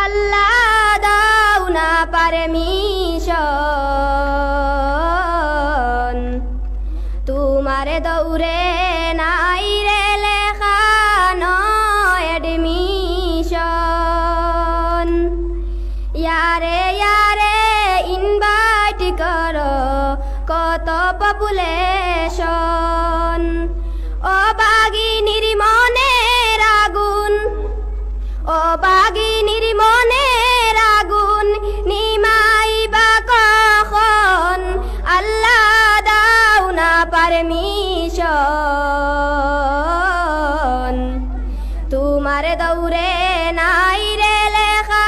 আল্লাহ দাও না পারমিশন তোমারে দৌড়ে নাই রে লেখা এডমিশন ইয়ারে ইয়ারে ইনভাইট করো কত পপুলেশন ও বাগিনীর মনের আগুন ও বাগিনীর মনের আগুন নিমাইবা কখন আল্লাহ দাও না পারমিশন তোমার দৌড়ে নাই রে লেখা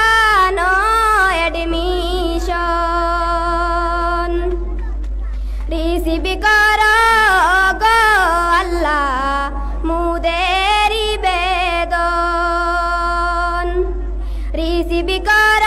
এডমিশন রিসিভ কর গো আল্লাহ মুদেরি বেদন রিসিভ কর